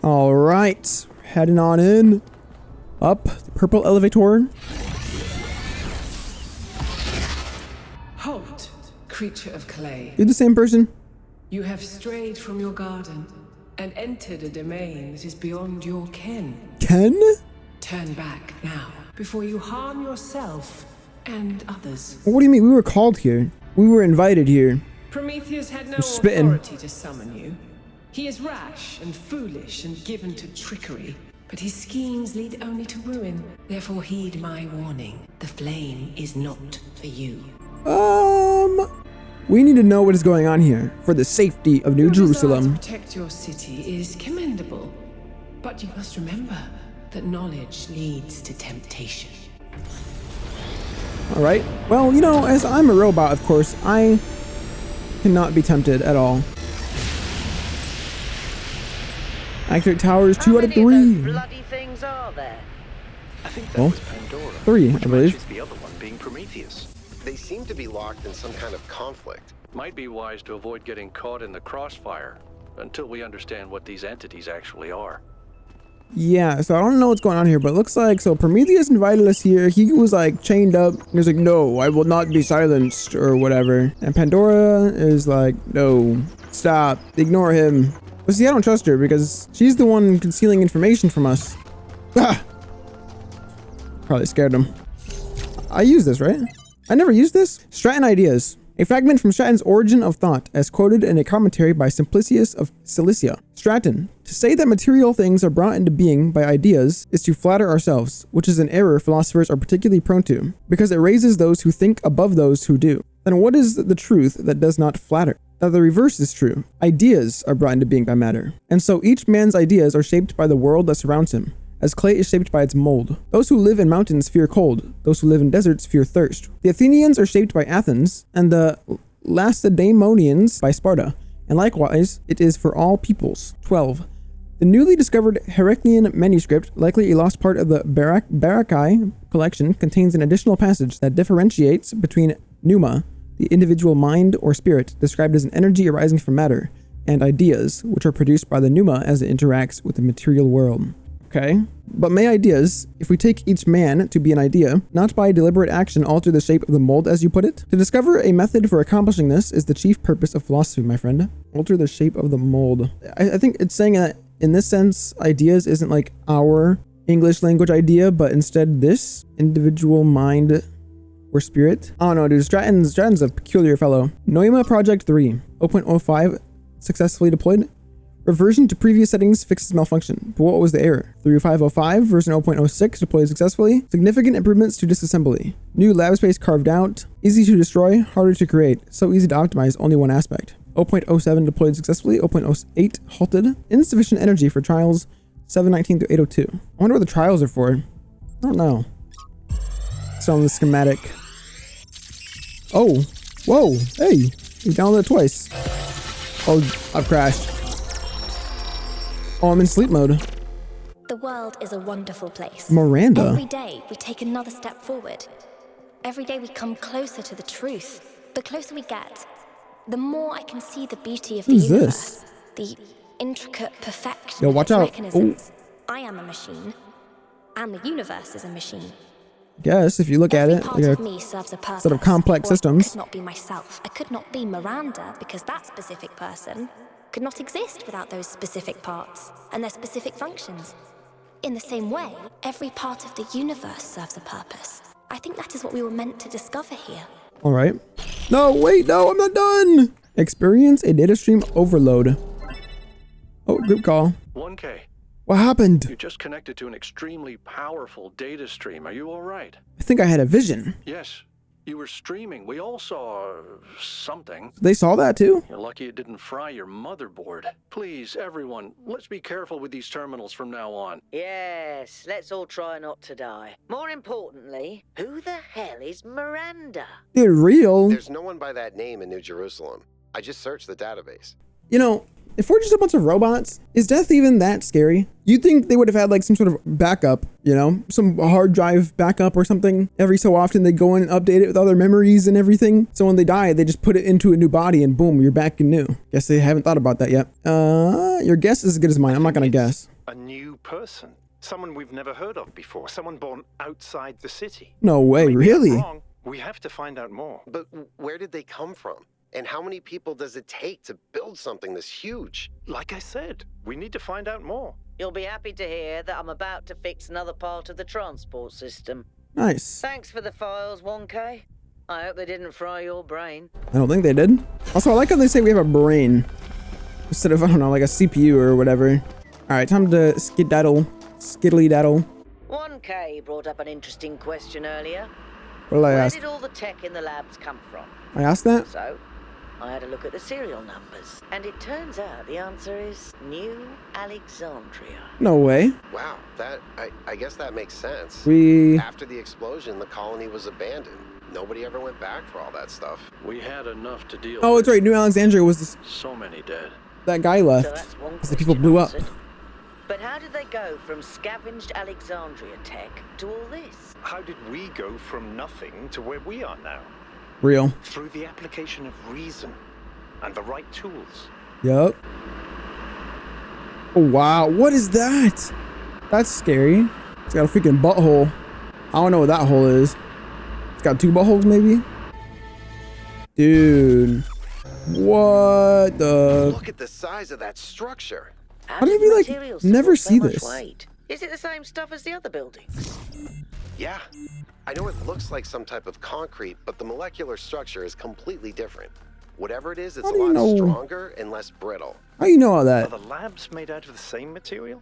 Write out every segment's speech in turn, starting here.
All right, heading on in. Up the purple elevator. Halt, creature of clay. You're the same person? You have strayed from your garden and entered a domain that is beyond your ken. Ken? Turn back now, before you harm yourself and others. What do you mean? We were called here. We were invited here. Prometheus had no spitting. authority to summon you. He is rash and foolish and given to trickery, but his schemes lead only to ruin. Therefore heed my warning. The flame is not for you. We need to know what is going on here for the safety of New Your desire Jerusalem. to protect your city is commendable, but you must remember that knowledge leads to temptation. All right. Well, you know, as I'm a robot, of course, I cannot be tempted at all. Accurate towers, 2 out of 3. How many of those bloody things are there? I think that was Pandora. 3, which I believe. matches the other one being Prometheus. They seem to be locked in some kind of conflict. Might be wise to avoid getting caught in the crossfire until we understand what these entities actually are. Yeah, so I don't know what's going on here, but it looks like, so Prometheus invited us here. He was like chained up. He was like, no, I will not be silenced or whatever. And Pandora is like, no, stop, ignore him. But see, I don't trust her because she's the one concealing information from us. Ah! Probably scared him. I use this, right? I never used this. Stratton Ideas. A fragment from Stratton's Origin of Thought, as quoted in a commentary by Simplicius of Cilicia. Stratton. To say that material things are brought into being by ideas is to flatter ourselves, which is an error philosophers are particularly prone to, because it raises those who think above those who do. Then what is the truth that does not flatter? That the reverse is true. Ideas are brought into being by matter. And so each man's ideas are shaped by the world that surrounds him, as clay is shaped by its mold. Those who live in mountains fear cold. Those who live in deserts fear thirst. The Athenians are shaped by Athens, and the Lacedaemonians by Sparta. And likewise, it is for all peoples. 12. The newly discovered Heraclean manuscript, likely a lost part of the Barakai collection, contains an additional passage that differentiates between pneuma, the individual mind or spirit, described as an energy arising from matter, and ideas, which are produced by the pneuma as it interacts with the material world. Okay, but may ideas, if we take each man to be an idea, not by deliberate action alter the shape of the mold, as you put it? To discover a method for accomplishing this is the chief purpose of philosophy, my friend. Alter the shape of the mold. I think it's saying that in this sense, ideas isn't like our English language idea, but instead this individual mind or spirit. I don't know, dude. Stratton's a peculiar fellow. Noema Project 3, 0.05 successfully deployed. Reversion to previous settings fixes malfunction. But what was the error? 3505 version 0.06 deployed successfully. Significant improvements to disassembly. New lab space carved out. Easy to destroy, harder to create. So easy to optimize only one aspect. 0.07 deployed successfully. 0.08 halted. Insufficient energy for trials 719 through 802. I wonder what the trials are for. I don't know. It's on the schematic. Oh, whoa, hey, you downloaded it twice. Oh, I've crashed. Oh, I'm in sleep mode. The world is a wonderful place. Miranda. Every day we take another step forward. Every day we come closer to the truth. The closer we get, the more I can see the beauty of the Who's universe. this? The intricate perfection Yo, of watch its out. mechanisms. I am a machine, and the universe is a machine. Guess if you look at Every it, part like of a me serves a purpose. sort of complex or systems. I could not be myself. I could not be Miranda because that specific person could not exist without those specific parts and their specific functions. In the same way, every part of the universe serves a purpose. I think that is what we were meant to discover here. All right. No, wait, no, I'm not done. Experience a data stream overload. Oh, group call. 1K. What happened? You just connected to an extremely powerful data stream. Are you all right? I think I had a vision. Yes. You were streaming. We all saw something. They saw that too? You're lucky it didn't fry your motherboard. Please, everyone, let's be careful with these terminals from now on. Yes, let's all try not to die. More importantly, who the hell is Miranda? They're real. There's no one by that name in New Jerusalem. I just searched the database. You know, If we're just a bunch of robots, is death even that scary? You'd think they would have had like some sort of backup, you know, some hard drive backup or something. Every so often they go in and update it with other memories and everything. So when they die, they just put it into a new body and boom, you're back and new. Guess they haven't thought about that yet. Your guess is as good as mine. I'm not gonna guess. A new person. Someone we've never heard of before. Someone born outside the city. No way, Maybe I'm really? wrong. We have to find out more. But where did they come from? And how many people does it take to build something this huge? Like I said, we need to find out more. You'll be happy to hear that I'm about to fix another part of the transport system. Nice. Thanks for the files, 1K. I hope they didn't fry your brain. I don't think they did. Also, I like how they say we have a brain instead of, I don't know, like a CPU or whatever. All right, time to skedaddle, skiddly daddle. 1K brought up an interesting question earlier. What did I Where ask? did all the tech in the labs come from? I asked that? So, I had a look at the serial numbers, and it turns out the answer is New Alexandria. No way. Wow, I guess that makes sense. We... After the explosion, the colony was abandoned. Nobody ever went back for all that stuff. We had enough to deal Oh, with. it's right. New Alexandria was this, So many dead. that guy So left. that's one Because the people question blew up. answered. But how did they go from scavenged Alexandria tech to all this? How did we go from nothing to where we are now? Real. Through the application of reason and the right tools. Yup. Oh, wow. What is that? That's scary. It's got a freaking butthole. I don't know what that hole is. It's got 2 buttholes, maybe? Dude. What the... Look at the size of that structure. How do you, like, materials never support see so much this? weight? Is it the same stuff as the other buildings? Yeah. I know it looks like some type of concrete, but the molecular structure is completely different. Whatever it is, it's How a do you lot know? stronger and less brittle. How you know all Are that? the labs made out of the same material?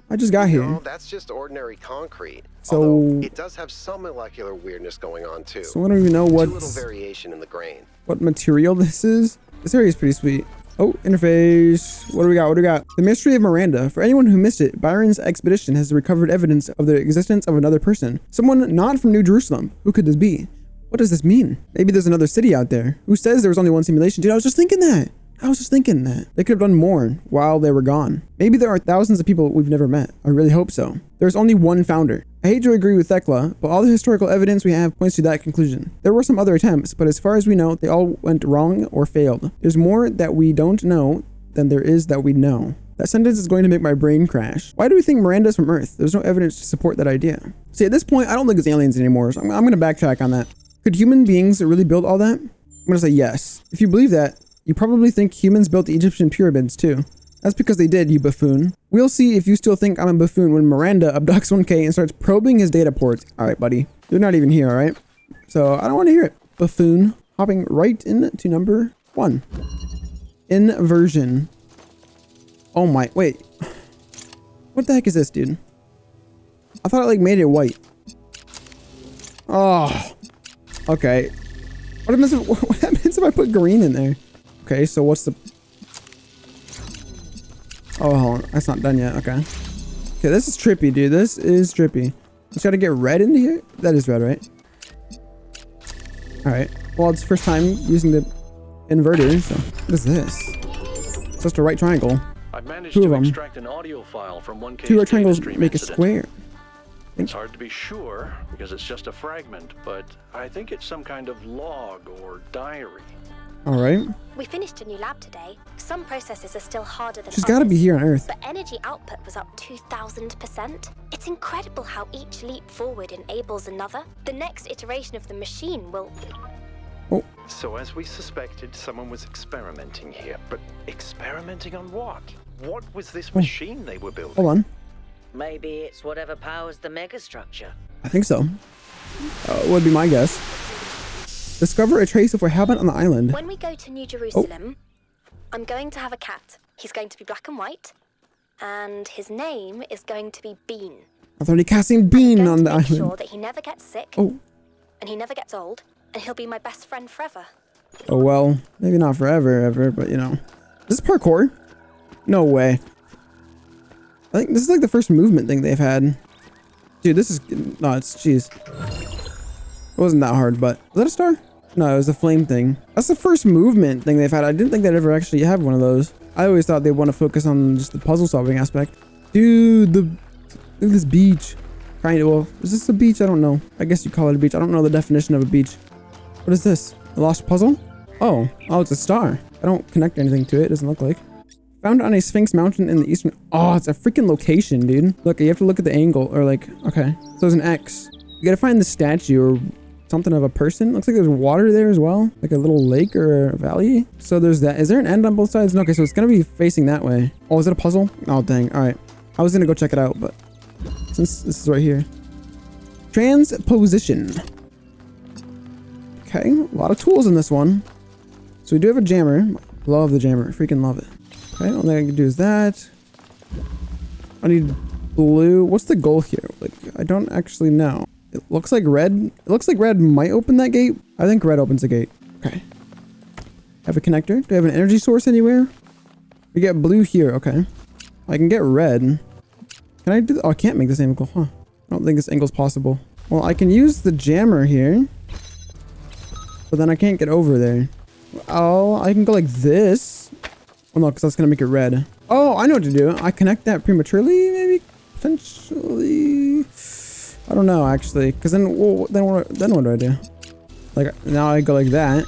I just got here. No, that's just ordinary concrete. So- Although it does have some molecular weirdness going on too. So I don't even know Too little what's... variation in the grain. what material this is. This area is pretty sweet. Oh, interface. What do we got? What do we got? The mystery of Miranda. For anyone who missed it, Byron's expedition has recovered evidence of the existence of another person. Someone not from New Jerusalem. Who could this be? What does this mean? Maybe there's another city out there. Who says there was only one simulation? Dude, I was just thinking that. They could have done more while they were gone. Maybe there are thousands of people we've never met. I really hope so. There's only one founder. I hate to agree with Thekla, but all the historical evidence we have points to that conclusion. There were some other attempts, but as far as we know, they all went wrong or failed. There's more that we don't know than there is that we know. That sentence is going to make my brain crash. Why do we think Miranda's from Earth? There's no evidence to support that idea. See, at this point, I don't think it's aliens anymore, so I'm going to backtrack on that. Could human beings really build all that? I'm going to say yes. If you believe that, you probably think humans built the Egyptian pyramids too. That's because they did, you buffoon. We'll see if you still think I'm a buffoon when Miranda abducts 1K and starts probing his data ports. All right, buddy. You're not even here, all right? So I don't want to hear it. Buffoon. Hopping right into number 1. Inversion. Oh my, wait. What the heck is this, dude? I thought it like made it white. Oh. Okay. What happens if I put green in there? Okay, so what's the... Oh, hold on. That's not done yet. Okay. Okay, this is trippy, dude. This is trippy. Just gotta get red into here? That is red, right? Alright. Well, it's the first time using the inverter, so... What is this? It's just a right triangle. I managed 2 of to them. extract an audio file from 1K's 2 right triangles data stream make a incident. square. It's hard to be sure because it's just a fragment, but I think it's some kind of log or diary. Alright. We finished a new lab today. Some processes are still harder than She's gotta be others, here on Earth. but energy output was up 2,000%. It's incredible how each leap forward enables another. The next iteration of the machine will... So as we suspected, someone was experimenting here. But experimenting on what? What was this machine they were building? Hold on. Maybe it's whatever powers the megastructure. I think so. Would be my guess. Discover a trace of what happened on the island. When we go to New Jerusalem, I'm going to have a cat. He's going to be black and white. And his name is going to be Bean. I thought he casting Bean on the Make island. sure that he never gets sick. Oh. And he never gets old. And he'll be my best friend forever. Oh well, maybe not forever, ever, but you know. This is parkour? No way. I think this is like the first movement thing they've had. Dude, this is nuts. Jeez. It wasn't that hard, but was that a star? No, it was a flame thing. That's the first movement thing they've had. I didn't think they'd ever actually have one of those. I always thought they want to focus on just the puzzle solving aspect. Dude, look at this beach. Kind of, well, is this a beach? I don't know. I guess you call it a beach. I don't know the definition of a beach. What is this? A lost puzzle? Oh, it's a star. I don't connect anything to it. It doesn't look like. Found on a Sphinx mountain in the eastern. Oh, it's a freaking location, dude. Look, you have to look at the angle or like, okay. So there's an X. You gotta find the statue or something of a person. Looks like there's water there as well. Like a little lake or a valley. So there's that. Is there an end on both sides? No, okay, so it's gonna be facing that way. Oh, is it a puzzle? Oh, dang. All right. I was gonna go check it out, but since this is right here. Transposition. Okay, a lot of tools in this one. So we do have a jammer. Love the jammer. Freaking love it. Okay, all I can do is that. I need blue. What's the goal here? Like, I don't actually know. It looks like red. It looks like red might open that gate. I think red opens the gate. Okay. Have a connector. Do I have an energy source anywhere? We get blue here. Okay. I can get red. Can I do? Oh, I can't make this angle. Huh. I don't think this angle's possible. Well, I can use the jammer here. But then I can't get over there. Oh, I can go like this. Oh no, because that's going to make it red. Oh, I know what to do. I connect that prematurely, maybe? Potentially. I don't know, actually. Because then, well, then what do I do? Like, now I go like that.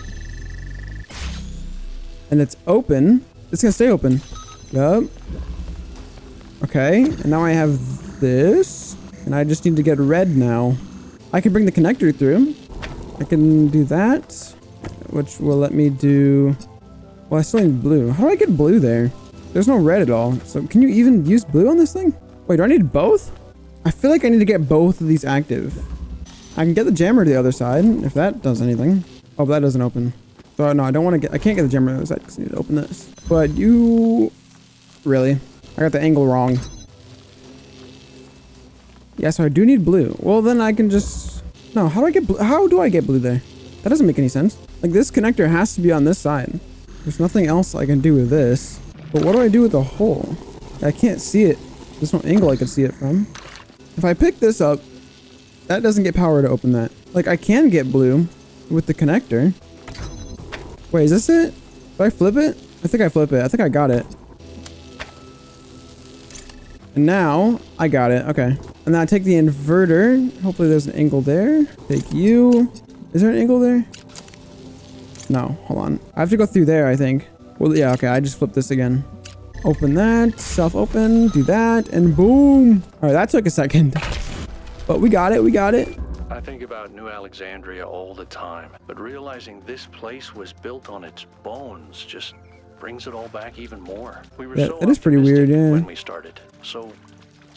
And it's open. It's going to stay open. Yup. Okay. And now I have this. And I just need to get red now. I can bring the connector through. I can do that. Which will let me do... Well, I still need blue. How do I get blue there? There's no red at all. So can you even use blue on this thing? Wait, do I need both? I feel like I need to get both of these active. I can get the jammer to the other side if that does anything. Oh, but that doesn't open. So no, I don't want to get... I can't get the jammer to the other side because I need to open this. But you... Really? I got the angle wrong. Yeah, so I do need blue. Well, then I can just... No, how do I get blue? How do I get blue there? That doesn't make any sense. Like, this connector has to be on this side. There's nothing else I can do with this. But what do I do with the hole? I can't see it. There's no angle I can see it from. If I pick this up, that doesn't get power to open that. Like, I can get blue with the connector. Wait, is this it? Do I flip it? I think I flip it. I think I got it. And now I got it. Okay. And then I take the inverter. Hopefully there's an angle there. Take you. Is there an angle there? No, hold on. I have to go through there, I think. Well, yeah, okay. I just flipped this again. Open that. Self-open. Do that. And boom. All right, that took a second. But we got it. We got it. I think about New Alexandria all the time. But realizing this place was built on its bones just brings it all back even more. We were so that is pretty weird, yeah. When we started. So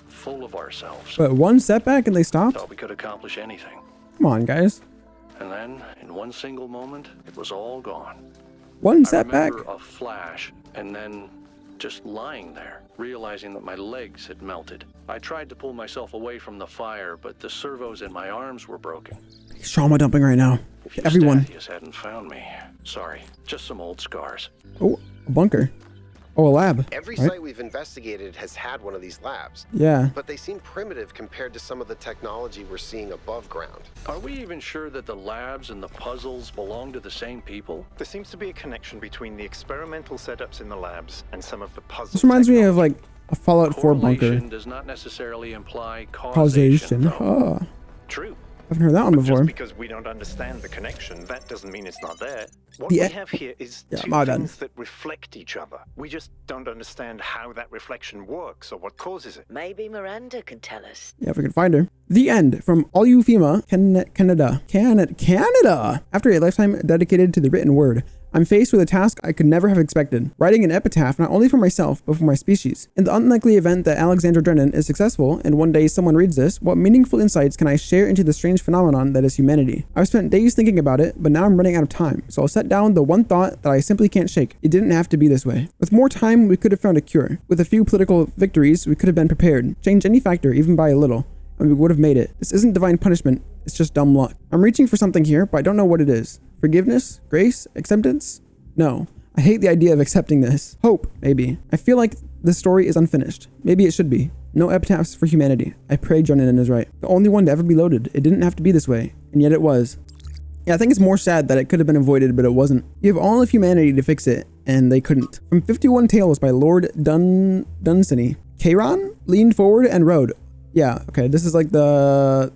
full of ourselves. But one setback and they stopped? Thought we could accomplish anything. Come on, guys. And then, in one single moment, it was all gone. One setback? I remember a flash, and then just lying there, realizing that my legs had melted. I tried to pull myself away from the fire, but the servos in my arms were broken. He's trauma dumping right now. If Everyone. Thaddeus hadn't found me. Sorry, just some old scars. Oh, a bunker. Oh, a lab. Every right? site we've investigated has had one of these labs. Yeah. But they seem primitive compared to some of the technology we're seeing above ground. Are we even sure that the labs and the puzzles belong to the same people? There seems to be a connection between the experimental setups in the labs and some of the puzzles. This reminds me of like a Fallout 4 bunker. Correlation does not necessarily imply causation. Oh. True. I haven't heard that one before. Just because we don't understand the connection, that doesn't mean it's not there. What Yeah. we have here is two my bad. things that reflect each other. We just don't understand how that reflection works or what causes it. Maybe Miranda can tell us. Yeah, if we can find her. The end from all you FEMA, Canada. After a lifetime dedicated to the written word, I'm faced with a task I could never have expected. Writing an epitaph not only for myself, but for my species. In the unlikely event that Alexander Drennan is successful, and one day someone reads this, what meaningful insights can I share into the strange phenomenon that is humanity? I've spent days thinking about it, but now I'm running out of time, so I'll set down the one thought that I simply can't shake. It didn't have to be this way. With more time, we could have found a cure. With a few political victories, we could have been prepared. Change any factor, even by a little, and we would have made it. This isn't divine punishment, it's just dumb luck. I'm reaching for something here, but I don't know what it is. Forgiveness? Grace? Acceptance? No. I hate the idea of accepting this. Hope, maybe. I feel like the story is unfinished. Maybe it should be. No epitaphs for humanity. I pray Drennan is right. The only one to ever be loaded. It didn't have to be this way, and yet it was. Yeah, I think it's more sad that it could have been avoided, but it wasn't. You have all of humanity to fix it, and they couldn't. From 51 Tales by Lord Dunsany. Charon leaned forward and rode. Yeah, okay, this is like the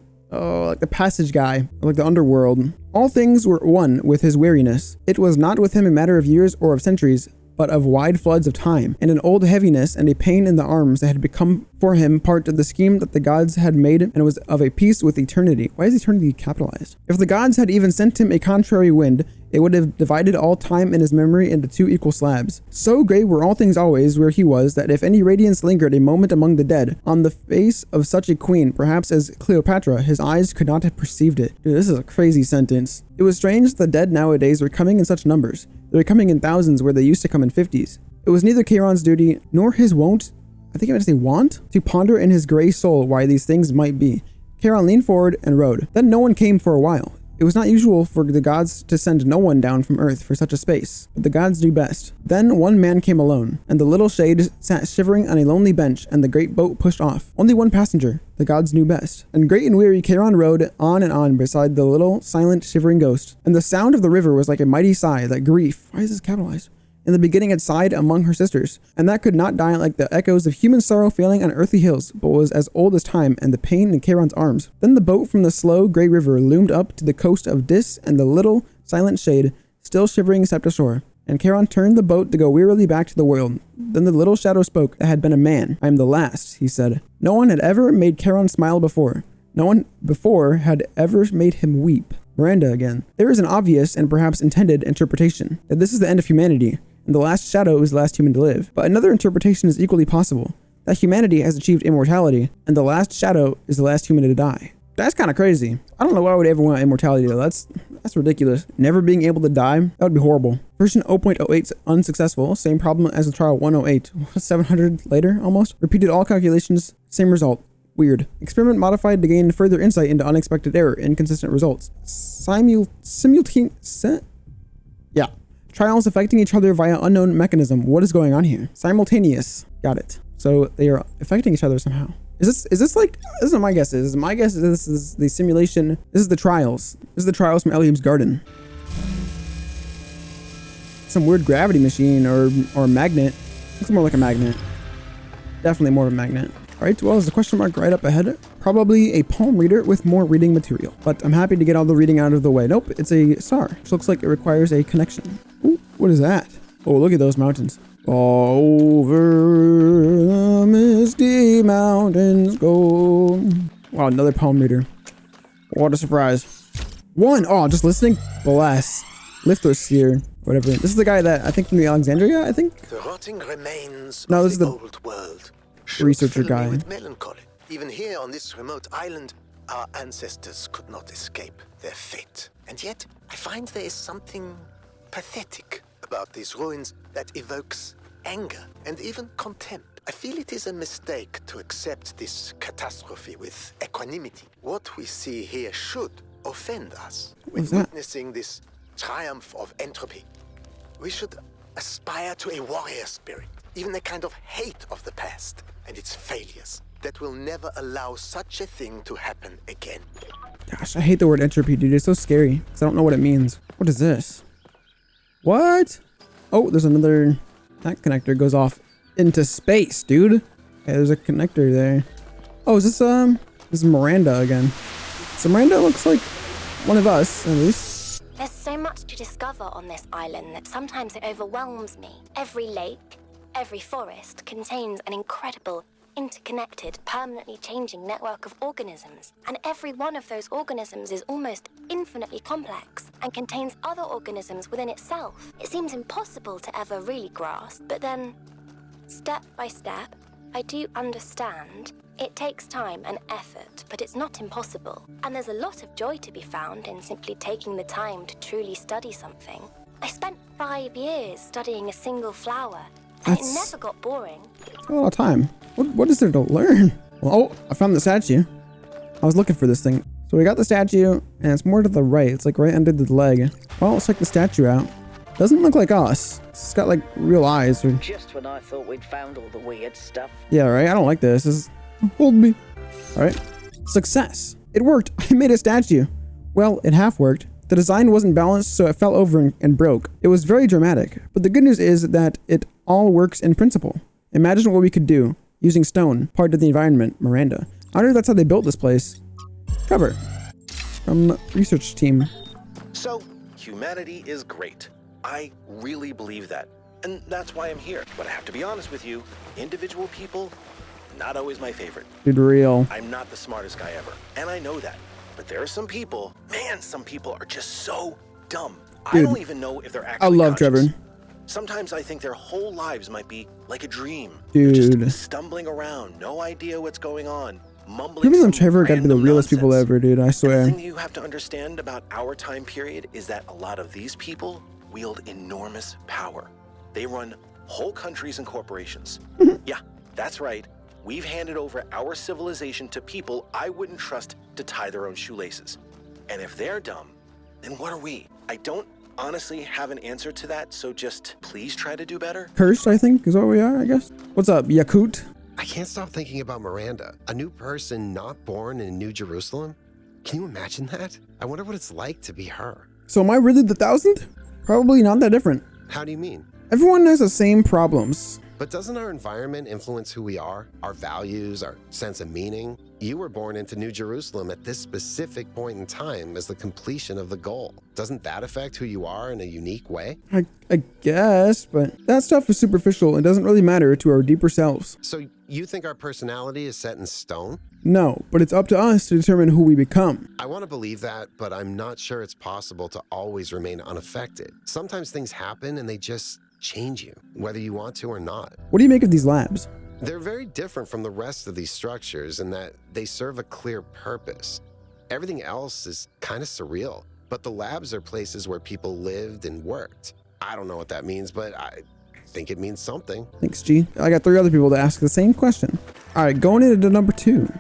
passage guy, like the underworld. All things were one with his weariness. It was not with him a matter of years or of centuries, but of wide floods of time, and an old heaviness and a pain in the arms that had become for him part of the scheme that the gods had made, and was of a piece with eternity. Why is eternity capitalized? If the gods had even sent him a contrary wind, it would have divided all time in his memory into two equal slabs. So great were all things always where he was, that if any radiance lingered a moment among the dead, on the face of such a queen, perhaps as Cleopatra, his eyes could not have perceived it. Dude, this is a crazy sentence. It was strange the dead nowadays were coming in such numbers. They were coming in thousands where they used to come in 50s. It was neither Charon's duty, nor his want, I think I meant to say want, to ponder in his grey soul why these things might be. Charon leaned forward and rode. Then no one came for a while. It was not usual for the gods to send no one down from earth for such a space, but the gods do best. Then one man came alone, and the little shade sat shivering on a lonely bench, and the great boat pushed off. Only one passenger. The gods knew best. And great and weary, Charon rode on and on beside the little, silent, shivering ghost. And the sound of the river was like a mighty sigh that grief, why is this capitalized? In the beginning had sighed among her sisters, and that could not die like the echoes of human sorrow failing on earthly hills, but was as old as time and the pain in Charon's arms. Then the boat from the slow grey river loomed up to the coast of Dis, and the little silent shade still shivering stepped ashore. And Charon turned the boat to go wearily back to the world. Then the little shadow spoke that had been a man. I am the last, he said. No one had ever made Charon smile before. No one before had ever made him weep. Miranda again. There is an obvious and perhaps intended interpretation that this is the end of humanity, and the last shadow is the last human to live. But another interpretation is equally possible, that humanity has achieved immortality, and the last shadow is the last human to die. That's kind of crazy. I don't know why I would ever want immortality though. That's ridiculous. Never being able to die, that would be horrible. Version 0.08 unsuccessful, same problem as the trial 108. 700 later, almost. Repeated all calculations, same result. Weird. Experiment modified to gain further insight into unexpected error, inconsistent results. Yeah. Trials affecting each other via unknown mechanism. What is going on here? Simultaneous. Got it. So they are affecting each other somehow. Is this like, this is my guess. My guess is this is the simulation. This is the trials. This is the trials from Elium's garden. Some weird gravity machine or magnet. Looks more like a magnet. Definitely more of a magnet. All right, well, there's a question mark right up ahead. Probably a palm reader with more reading material, but I'm happy to get all the reading out of the way. Nope, it's a star, which looks like it requires a connection. Ooh, what is that? Oh, look at those mountains. Over the misty mountains go. Wow, another palm reader. What a surprise. One, oh, just listening. Bless. Lifthrasir, whatever. This is the guy that I think from the Alexandria, I think? The rotting remains no, of this is the old world. researcher guy. With melancholy. Even here on this remote island, our ancestors could not escape their fate. And yet, I find there is something pathetic about these ruins that evokes anger and even contempt. I feel it is a mistake to accept this catastrophe with equanimity. What we see here should offend us. When witnessing this triumph of entropy, we should aspire to a warrior spirit, even a kind of hate of the past and its failures that will never allow such a thing to happen again. Gosh, I hate the word entropy, dude. It's so scary because I don't know what it means. What is this? What? Oh, there's another. That connector goes off into space, dude. Okay, there's a connector there. Oh, is this this is Miranda again. So Miranda looks like one of us, at least. There's so much to discover on this island that sometimes it overwhelms me. Every lake, every forest contains an incredible, interconnected, permanently changing network of organisms. And every one of those organisms is almost infinitely complex and contains other organisms within itself. It seems impossible to ever really grasp, but then, step by step, I do understand. It takes time and effort, but it's not impossible. And there's a lot of joy to be found in simply taking the time to truly study something. I spent 5 years studying a single flower, and it never got boring. A lot of time. What is there to learn? Well, oh, I found the statue. I was looking for this thing. So we got the statue, and it's more to the right. It's like right under the leg. Well, let's check the statue out. Doesn't look like us. It's got like real eyes. Or... Just when I thought we'd found all the weird stuff. Yeah, right? I don't like this. This is... Hold me. All right. Success. It worked. I made a statue. Well, it half worked. The design wasn't balanced, so it fell over and broke. It was very dramatic, but the good news is that it all works in principle. Imagine what we could do using stone, part of the environment, Miranda. I wonder if that's how they built this place. Trevor, from research team. So, humanity is great. I really believe that. And that's why I'm here. But I have to be honest with you, individual people, not always my favorite. Dude, real. I'm not the smartest guy ever, and I know that. But there are some people, man, some people are just so dumb. Dude, I don't even know if they're actually I love conscious. Trevor. Sometimes I think their whole lives might be like a dream. Dude. They're just stumbling around, no idea what's going on, mumbling. People some and Trevor gotta be the random realest people nonsense. ever, dude. I The swear. thing you have to understand about our time period is that a lot of these people wield enormous power. They run whole countries and corporations. Yeah, that's right. We've handed over our civilization to people I wouldn't trust to tie their own shoelaces. And if they're dumb, then what are we? I don't honestly have an answer to that, so just please try to do better. Cursed, I think, is what we are, I guess. What's up, Yaqut? I can't stop thinking about Miranda, a new person not born in New Jerusalem. Can you imagine that? I wonder what it's like to be her. So am I really the 1000th? Probably not that different. How do you mean? Everyone has the same problems. But doesn't our environment influence who we are, our values, our sense of meaning? You were born into New Jerusalem at this specific point in time as the completion of the goal. Doesn't that affect who you are in a unique way? I guess, but that stuff is superficial and doesn't really matter to our deeper selves. So you think our personality is set in stone? No, but it's up to us to determine who we become. I want to believe that, but I'm not sure it's possible to always remain unaffected. Sometimes things happen and they just change you, whether you want to or not. What do you make of these labs? They're very different from the rest of these structures in that they serve a clear purpose. Everything else is kind of surreal, but the labs are places where people lived and worked. I don't know what that means, but I think it means something. Thanks, G. I got 3 other people to ask the same question. All right, going into number 2.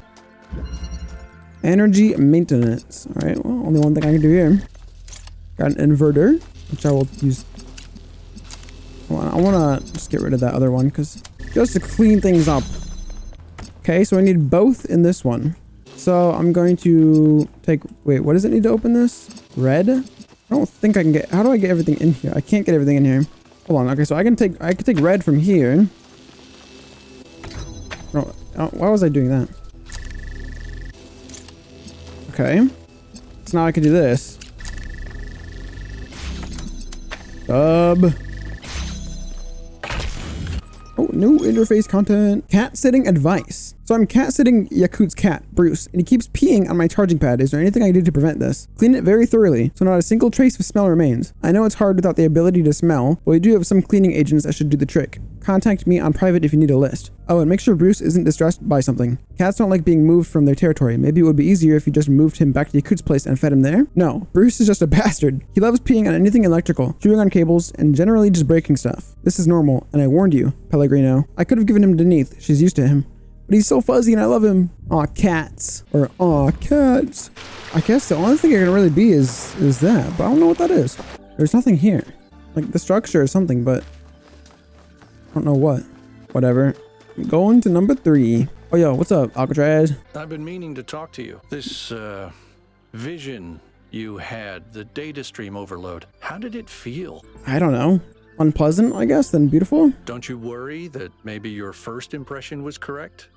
Energy maintenance. All right, well, only one thing I can do here. Got an inverter, which I will use. I want to just get rid of that other one because just to clean things up. Okay, so I need both in this one. So I'm going to take, wait, what does it need to open this? Red? I don't think I can get, how do I get everything in here? I can't get everything in here. Hold on. Okay, so I can take red from here. Oh, why was I doing that? Okay. So now I can do this. Oh, new interface content. Cat sitting advice. So I'm cat sitting Yaqut's cat, Bruce, and he keeps peeing on my charging pad. Is there anything I can do to prevent this? Clean it very thoroughly, so not a single trace of smell remains. I know it's hard without the ability to smell, but we do have some cleaning agents that should do the trick. Contact me on private if you need a list. Oh, and make sure Bruce isn't distressed by something. Cats don't like being moved from their territory. Maybe it would be easier if you just moved him back to Yaqut's place and fed him there? No, Bruce is just a bastard. He loves peeing on anything electrical, chewing on cables, and generally just breaking stuff. This is normal, and I warned you, Pellegrino. I could have given him Denise. She's used to him. But he's so fuzzy and I love him. Aw, cats. Or aw, cats. I guess the only thing it can really be is that, but I don't know what that is. There's nothing here. Like the structure or something, but I don't know what. Whatever. I'm going to number 3. Oh, yo, what's up, Alcatraz? I've been meaning to talk to you. This, vision you had, the data stream overload, how did it feel? I don't know. Unpleasant, I guess, then beautiful? Don't you worry that maybe your first impression was correct?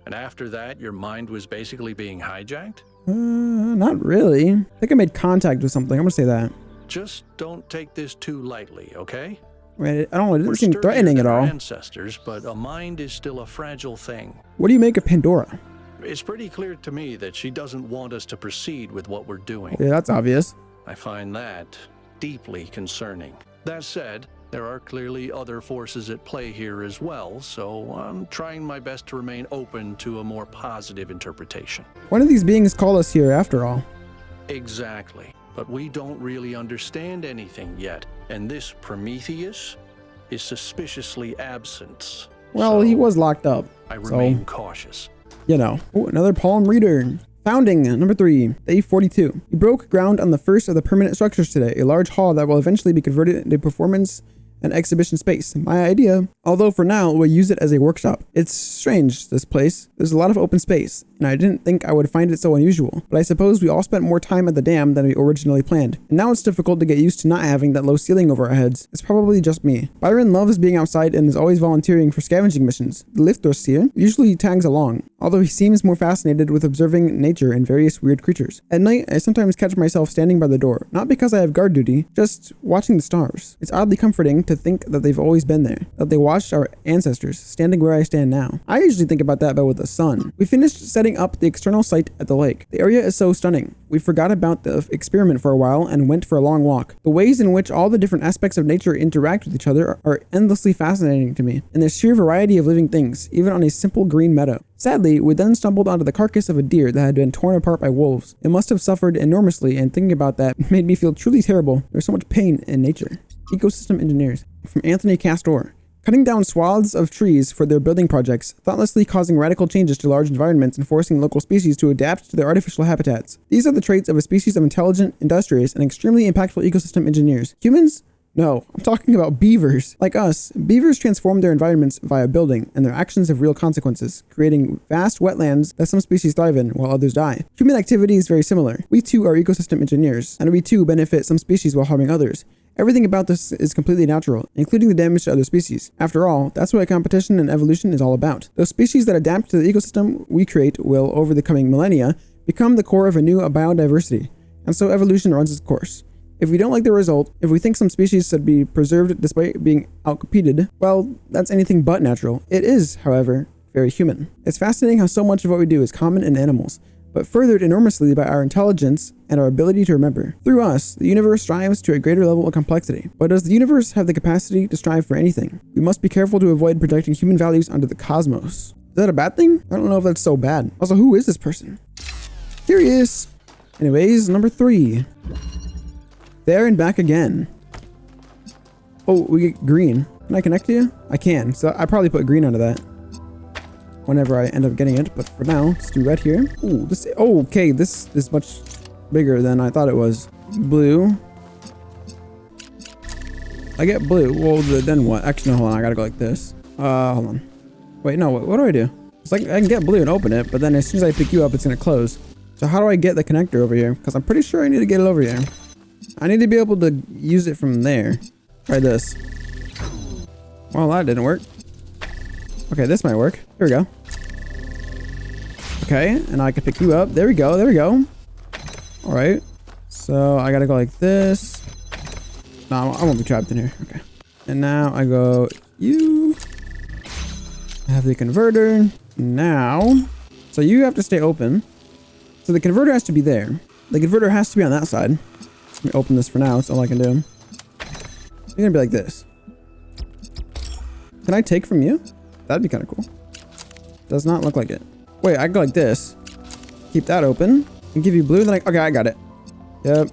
And after that, your mind was basically being hijacked? Not really. I think I made contact with something. I'm gonna say that. Just don't take this too lightly, okay? Wait, I don't know. It We're didn't seem sturdier threatening than at our all. ancestors, but a mind is still a fragile thing. What do you make of Pandora? It's pretty clear to me that she doesn't want us to proceed with what we're doing. Yeah, that's obvious. I find that deeply concerning. That said, there are clearly other forces at play here as well, so I'm trying my best to remain open to a more positive interpretation. One of these beings called us here after all. Exactly, but we don't really understand anything yet, and this Prometheus is suspiciously absent. Well, so he was locked up. I remain cautious. You know. Ooh, another palm reader. Founding, number 3, day 42. You broke ground on the first of the permanent structures today, a large hall that will eventually be converted into performance and exhibition space. My idea, although for now we'll use it as a workshop. It's strange, this place. There's a lot of open space, and I didn't think I would find it so unusual. But I suppose we all spent more time at the dam than we originally planned, and now it's difficult to get used to not having that low ceiling over our heads. It's probably just me. Byron loves being outside and is always volunteering for scavenging missions. The Lifthrasir usually tags along, although he seems more fascinated with observing nature and various weird creatures. At night, I sometimes catch myself standing by the door, not because I have guard duty, just watching the stars. It's oddly comforting to think that they've always been there, that they watched our ancestors, standing where I stand now. I usually think about that, but with the sun. We finished setting up the external site at the lake. The area is so stunning. We forgot about the experiment for a while and went for a long walk. The ways in which all the different aspects of nature interact with each other are endlessly fascinating to me, and the sheer variety of living things, even on a simple green meadow. Sadly, we then stumbled onto the carcass of a deer that had been torn apart by wolves. It must have suffered enormously, and thinking about that made me feel truly terrible. There's so much pain in nature. Ecosystem engineers. From Anthony Castor. Cutting down swaths of trees for their building projects, thoughtlessly causing radical changes to large environments and forcing local species to adapt to their artificial habitats. These are the traits of a species of intelligent, industrious, and extremely impactful ecosystem engineers. Humans? No, I'm talking about beavers. Like us, beavers transform their environments via building, and their actions have real consequences, creating vast wetlands that some species thrive in while others die. Human activity is very similar. We too are ecosystem engineers, and we too benefit some species while harming others. Everything about this is completely natural, including the damage to other species. After all, that's what competition and evolution is all about. Those species that adapt to the ecosystem we create will, over the coming millennia, become the core of a new biodiversity, and so evolution runs its course. If we don't like the result, if we think some species should be preserved despite being outcompeted, well, that's anything but natural. It is, however, very human. It's fascinating how so much of what we do is common in animals, but furthered enormously by our intelligence and our ability to remember. Through us, the universe strives to a greater level of complexity. But does the universe have the capacity to strive for anything? We must be careful to avoid projecting human values onto the cosmos. Is that a bad thing? I don't know if that's so bad. Also, who is this person? Curious. Anyways, number 3. There and back again. Oh, we get green. Can I connect to you? I can. So I probably put green onto that whenever I end up getting it. But for now, let's do red here. Ooh, this. Oh, okay. This is much bigger than I thought it was. Blue. I get blue. Well, then what? Actually, no, hold on. I gotta go like this. Hold on. Wait, no. What do I do? It's like I can get blue and open it, but then as soon as I pick you up, it's gonna close. So how do I get the connector over here? Because I'm pretty sure I need to get it over here. I need to be able to use it from there. Try this. Well, that didn't work. Okay, this might work. Here we go. Okay, and I can pick you up. There we go. There we go. All right. So I gotta go like this. No, I won't be trapped in here. Okay. And now I go you. I have the converter. Now, so you have to stay open. So the converter has to be there. The converter has to be on that side. Let me open this for now. That's all I can do. It's gonna be like this. Can I take from you? That'd be kind of cool. Does not look like it. Wait, I can go like this. Keep that open and give you blue. Then okay, I got it. Yep.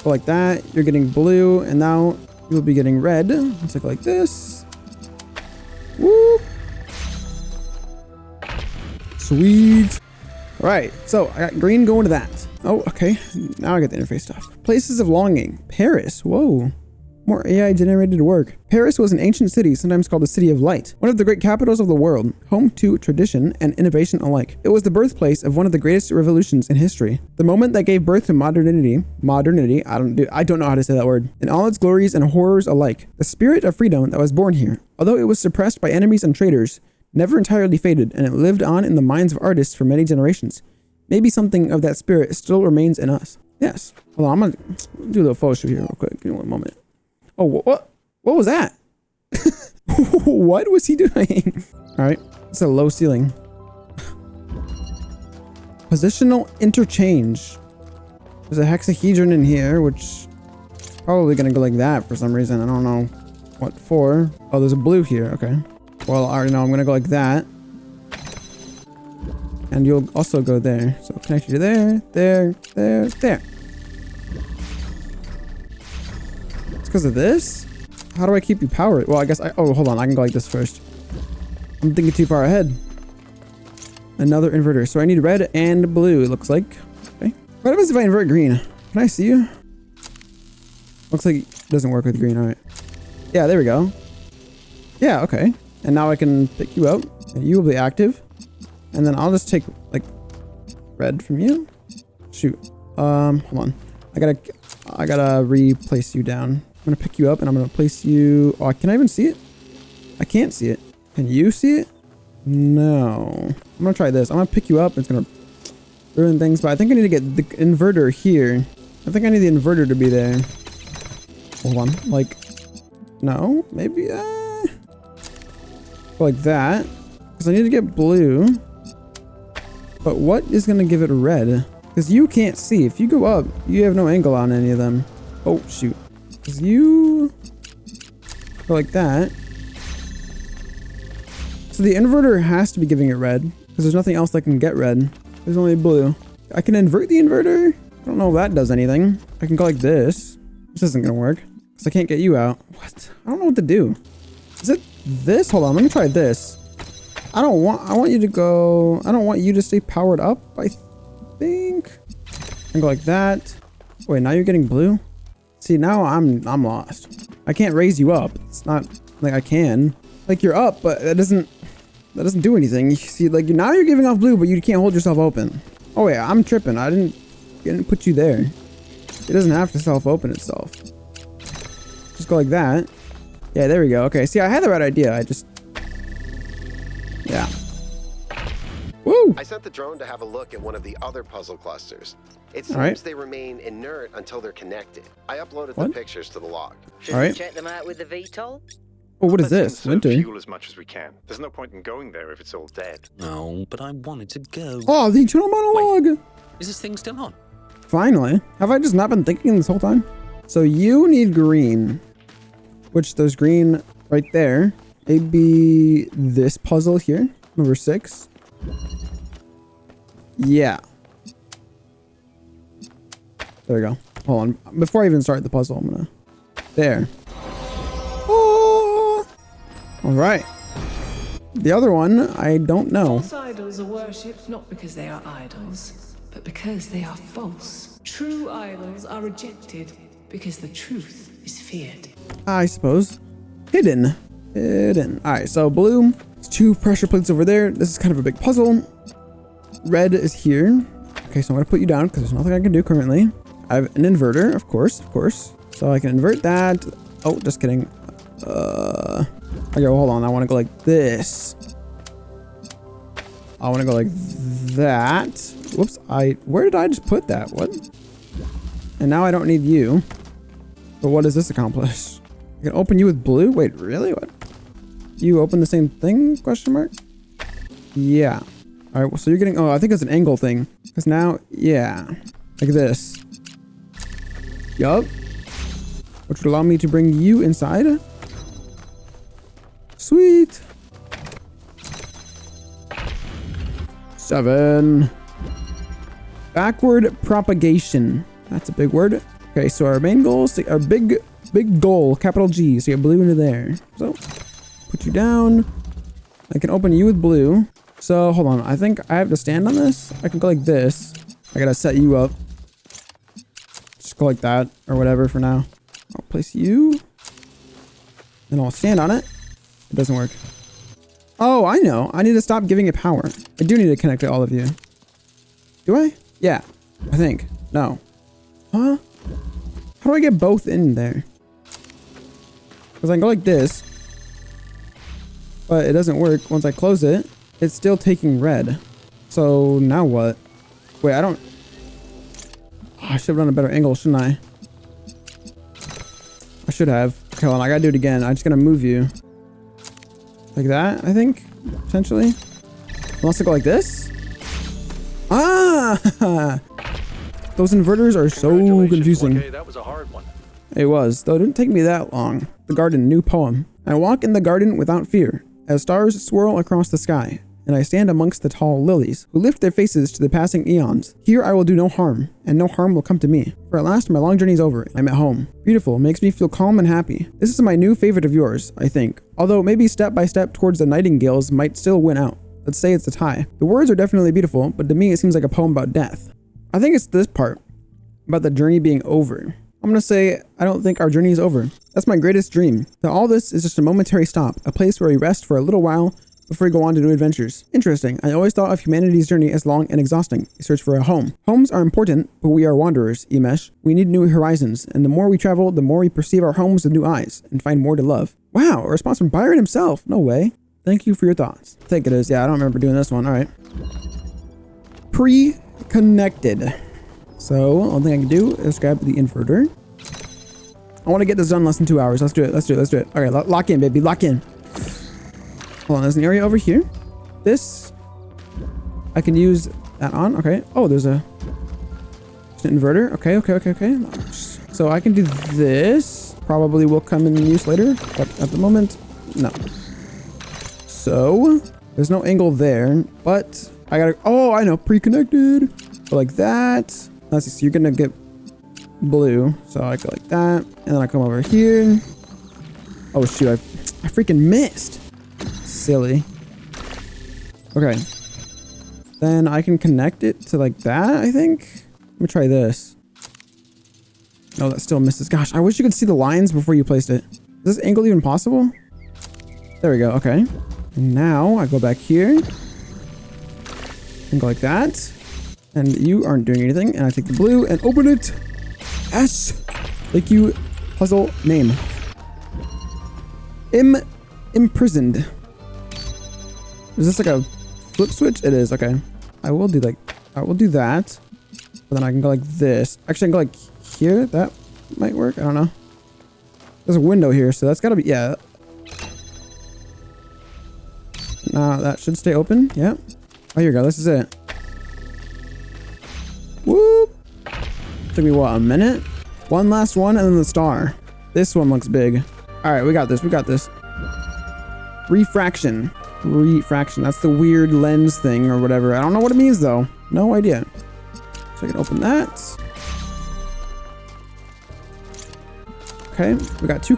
Go like that. You're getting blue, and now you'll be getting red. Let's go like this. Whoop. Sweet. All right, so I got green going to that. Oh, okay. Now I got the interface stuff. Places of longing. Paris. Whoa. More AI generated work. Paris was an ancient city, sometimes called the City of Light, one of the great capitals of the world, home to tradition and innovation alike. It was the birthplace of one of the greatest revolutions in history. The moment that gave birth to modernity, I don't know how to say that word, in all its glories and horrors alike. The spirit of freedom that was born here, although it was suppressed by enemies and traitors, never entirely faded, and it lived on in the minds of artists for many generations. Maybe something of that spirit still remains in us. Yes. Hold on, I'm gonna do a little photo shoot here real quick. Give me one moment. Oh, what was that? What was he doing? All right, it's a low ceiling. Positional interchange. There's a hexahedron in here, which probably gonna go like that for some reason. I don't know what for. Oh, there's a blue here. Okay. Well, I already know I'm gonna go like that. And you'll also go there. So connect you to there, there, there, there. It's because of this? How do I keep you powered? Well, I guess oh, hold on. I can go like this first. I'm thinking too far ahead. Another inverter. So I need red and blue, it looks like. Okay. What happens if I invert green? Can I see you? Looks like it doesn't work with green. All right. Yeah, there we go. Yeah, okay. And now I can pick you up and you will be active. And then I'll just take like red from you. Shoot. Hold on. I gotta replace you down. I'm gonna pick you up and I'm gonna place you. Oh, can I even see it? I can't see it. Can you see it? No. I'm gonna try this. I'm gonna pick you up. It's gonna ruin things, but I think I need to get the inverter here. I think I need the inverter to be there. Hold on. Like, no, maybe, like that. Because I need to get blue. But what is gonna give it red? Because you can't see. If you go up, you have no angle on any of them. Oh, shoot. Because you go like that. So the inverter has to be giving it red. Because there's nothing else that can get red. There's only blue. I can invert the inverter. I don't know if that does anything. I can go like this. This isn't going to work. Because I can't get you out. What? I don't know what to do. Is it this? Hold on. Let me try this. I want you to go. I don't want you to stay powered up, I think. And go like that. Wait, now you're getting blue? See, now I'm lost. I can't raise you up. It's not like I can. Like you're up, but that doesn't do anything. You see, like now you're giving off blue, but you can't hold yourself open. Oh wait, I'm tripping. I didn't put you there. It doesn't have to self-open itself. Just go like that. Yeah, there we go. Okay, see, I had the right idea. Yeah. Woo! I sent the drone to have a look at one of the other puzzle clusters. It seems they remain inert until they're connected. I uploaded the pictures to the log. Should we check them out with the VTOL? Oh, what is this? Winter. Fuel as much as we can. There's no point in going there if it's all dead. No, but I wanted to go. Oh, the internal monologue. Wait, is this thing still on? Finally. Have I just not been thinking this whole time? So you need green, which there's green right there. Maybe this puzzle here, number 6. Yeah. There we go. Hold on. Before I even start the puzzle, I'm gonna... There. Oh! All right. The other one, I don't know. False idols are worshipped not because they are idols, but because they are false. True idols are rejected because the truth is feared. I suppose. Hidden. Hidden. All right, so blue. There's 2 pressure plates over there. This is kind of a big puzzle. Red is here. Okay, so I'm gonna put you down because there's nothing I can do currently. I have an inverter, of course. So I can invert that. Oh, just kidding. Okay, well, hold on. I want to go like this. I want to go like that. Whoops. Where did I just put that? What? And now I don't need you. But what does this accomplish? I can open you with blue? Wait, really? What? You open the same thing? Question mark? Yeah. All right, well, so you're getting... Oh, I think it's an angle thing. Because now, yeah. Like this. Yup. Which would allow me to bring you inside. Sweet. 7. Backward propagation. That's a big word. Okay, so our main goal is our big goal, capital G. So you get blue into there. So put you down. I can open you with blue. So hold on. I think I have to stand on this. I can go like this. I gotta set you up. Just go like that or whatever for now. I'll place you. Then I'll stand on it. It doesn't work. Oh, I know. I need to stop giving it power. I do need to connect to all of you. Do I? Yeah, I think. No. Huh? How do I get both in there? Because I can go like this. But it doesn't work. Once I close it, it's still taking red. So now what? Wait, I don't... Oh, I should have done a better angle, shouldn't I? I should have. Okay, hold on. I gotta do it again. I'm just gonna move you. Like that, I think. Potentially. Unless I go like this. Ah! Those inverters are so confusing. Okay, that was a hard one. It was, though it didn't take me that long. The garden, new poem. I walk in the garden without fear, as stars swirl across the sky, and I stand amongst the tall lilies, who lift their faces to the passing eons. Here I will do no harm, and no harm will come to me. For at last my long journey's over, I'm at home. Beautiful, makes me feel calm and happy. This is my new favorite of yours, I think. Although maybe step by step towards the nightingales might still win out. Let's say it's a tie. The words are definitely beautiful, but to me it seems like a poem about death. I think it's this part, about the journey being over. I'm gonna say, I don't think our journey is over. That's my greatest dream. That all this is just a momentary stop, a place where we rest for a little while before we go on to new adventures. Interesting. I always thought of humanity's journey as long and exhausting. A search for a home. Homes are important, but we are wanderers, Imesh. We need new horizons, and the more we travel, the more we perceive our homes with new eyes, and find more to love. Wow, a response from Byron himself. No way. Thank you for your thoughts. I think it is. Yeah, I don't remember doing this one. All right. Preconnected. So, one thing I can do is grab the inverter. I want to get this done in less than 2 hours. Let's do it. Let's do it. Let's do it. Okay, lock in, baby. Lock in. Hold on. There's an area over here. This. I can use that on. Okay. Oh, there's an inverter. Okay, okay, okay, okay. So I can do this. Probably will come in use later, but at the moment, no. So, there's no angle there, but I gotta, oh, I know, pre-connected. Go like that. Let's see, so you're gonna get blue. So I go like that, and then I come over here. Oh shoot, I freaking missed. Silly. Okay. Then I can connect it to like that, I think. Let me try this. No, that still misses. Gosh, I wish you could see the lines before you placed it. Is this angle even possible? There we go, okay. And now I go back here. And go like that. And you aren't doing anything. And I take the blue and open it. Yes! Thank you, puzzle name. Imprisoned. Is this like a flip switch? It is, okay. I will do that. But then I can go like this. Actually, I can go like here. That might work. I don't know. There's a window here, so that's gotta be, yeah. Now that should stay open. Yeah. Oh, here we go. This is it. Whoop. Took me what, a minute? One last one and then the star. This one looks big. All right, we got this. We got this. Refraction. Refraction. That's the weird lens thing or whatever. I don't know what it means though. No idea. So I can open that. Okay, we got 2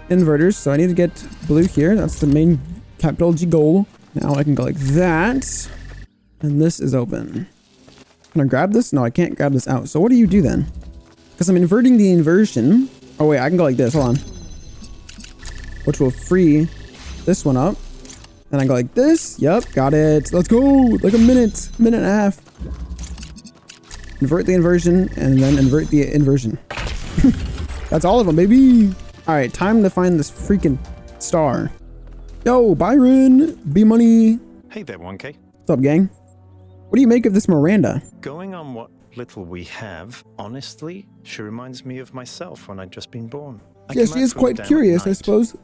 inverters, so I need to get blue here. That's the main capital G goal. Now I can go like that. And this is open. Can I grab this? No, I can't grab this out. So what do you do then? Because I'm inverting the inversion. Oh wait, I can go like this. Hold on. Which will free this one up. Then I go like this. Yep, got it. Let's go. Like a minute and a half. Invert the inversion and then invert the inversion. That's all of them, baby. All right, time to find this freaking star. Yo, Byron, B-Money. Hey there, 1K. What's up, gang? What do you make of this Miranda? Going on what little we have, honestly, she reminds me of myself when I'd just been born. Yeah, she is quite curious, I suppose.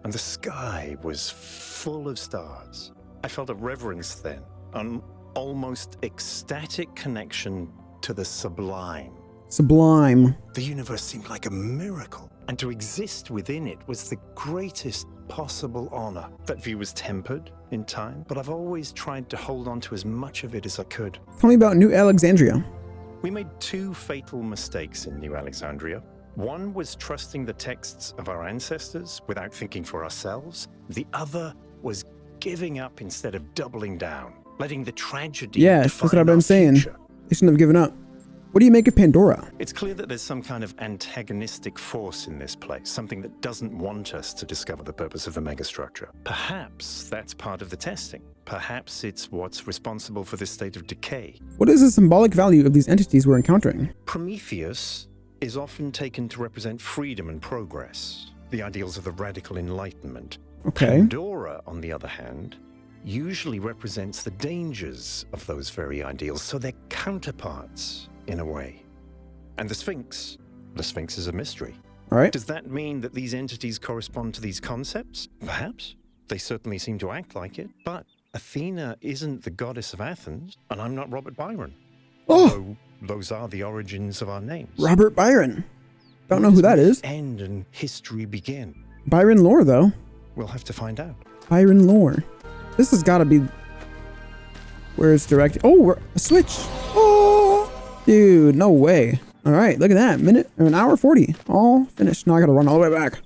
And the sky was full of stars. I felt a reverence then, an almost ecstatic connection to the sublime. Sublime. The universe seemed like a miracle, and to exist within it was the greatest possible honor. That view was tempered in time, but I've always tried to hold on to as much of it as I could. Tell me about New Alexandria. We made 2 fatal mistakes in New Alexandria. One was trusting the texts of our ancestors without thinking for ourselves. The other was giving up instead of doubling down, letting the tragedy define that's what I've been saying. Future. They shouldn't have given up. What do you make of Pandora? It's clear that there's some kind of antagonistic force in this place, something that doesn't want us to discover the purpose of the megastructure. Perhaps that's part of the testing. Perhaps it's what's responsible for this state of decay. What is the symbolic value of these entities we're encountering? Prometheus is often taken to represent freedom and progress, the ideals of the radical enlightenment. Okay. Pandora, on the other hand, usually represents the dangers of those very ideals, so they're counterparts in a way. And the Sphinx is a mystery. All right. Does that mean that these entities correspond to these concepts? Perhaps. They certainly seem to act like it. But Athena isn't the goddess of Athens, and I'm not Robert Byron. Oh! Although those are the origins of our names. Robert Byron. Don't know who that is. End and history begin. Byron lore, though. We'll have to find out. Byron lore. This has got to be where it's directed. Oh, a switch. Oh, dude, no way. All right, look at that. An hour 40. All finished. Now I got to run all the way back.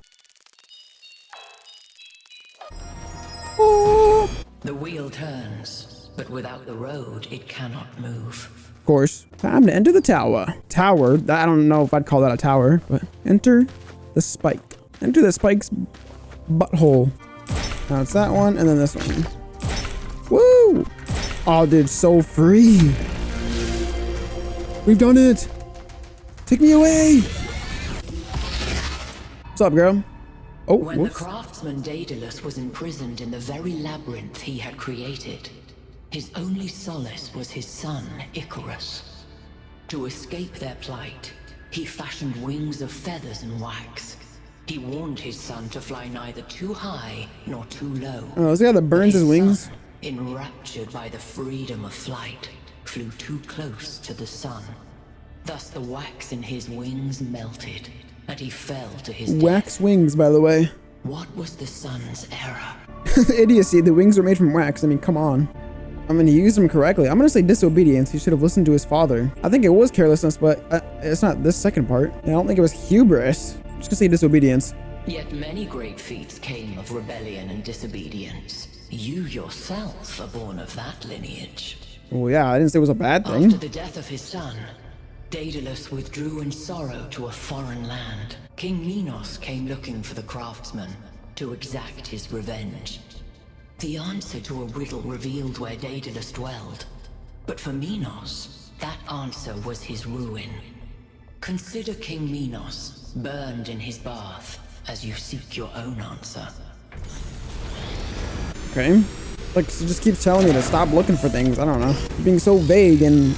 Oh. The wheel turns, but without the road, it cannot move. Of course. Time to enter the tower. Tower. I don't know if I'd call that a tower, but enter the spike. Enter the spike's butthole. Now it's that one, and then this one. Woo! Oh, dude, so free. We've done it. Take me away. What's up, girl? Oh, When whoops. the craftsman Daedalus was imprisoned in the very labyrinth he had created, his only solace was his son, Icarus. To escape their plight, he fashioned wings of feathers and wax. He warned his son to fly neither too high nor too low. Oh, this guy that burns his wings. Son, enraptured by the freedom of flight, flew too close to the sun. Thus the wax in his wings melted, and he fell to his Wax death. wings, by the way. What was the sun's error? Idiocy, the wings were made from wax. I mean, come on. I mean, he used them correctly. I'm gonna say disobedience. He should have listened to his father. I think it was carelessness, but it's not this second part. I don't think it was hubris. I'm just gonna say disobedience. Yet many great feats came of rebellion and disobedience. You yourself are born of that lineage. Well, yeah, I didn't say it was a bad thing. After the death of his son, Daedalus withdrew in sorrow to a foreign land. King Minos came looking for the craftsman to exact his revenge. The answer to a riddle revealed where Daedalus dwelled. But for Minos, that answer was his ruin. Consider King Minos, burned in his bath, as you seek your own answer. Okay. Like, she just keeps telling me to stop looking for things. I don't know. Being so vague and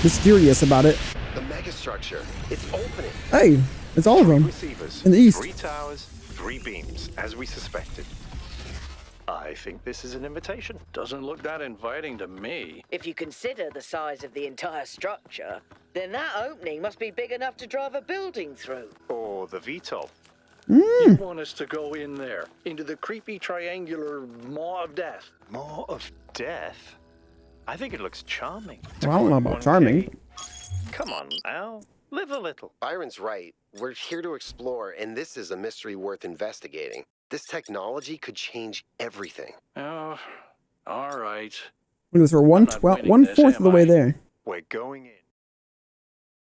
mysterious about it. The megastructure. It's opening. Hey, it's all of them. Receivers, In the east. 3 towers, 3 beams, as we suspected. I think this is an invitation. Doesn't look that inviting to me. If you consider the size of the entire structure, then that opening must be big enough to drive a building through. Or the VTOL. You want us to go in there, into the creepy triangular maw of death? Maw of death? I think it looks charming. Well, I don't know about charming. Come on, Al. Live a little. Byron's right. We're here to explore, and this is a mystery worth investigating. This technology could change everything. Oh, all right. We're I'm not winning this, 1/4 of the am way I? there. We're going in.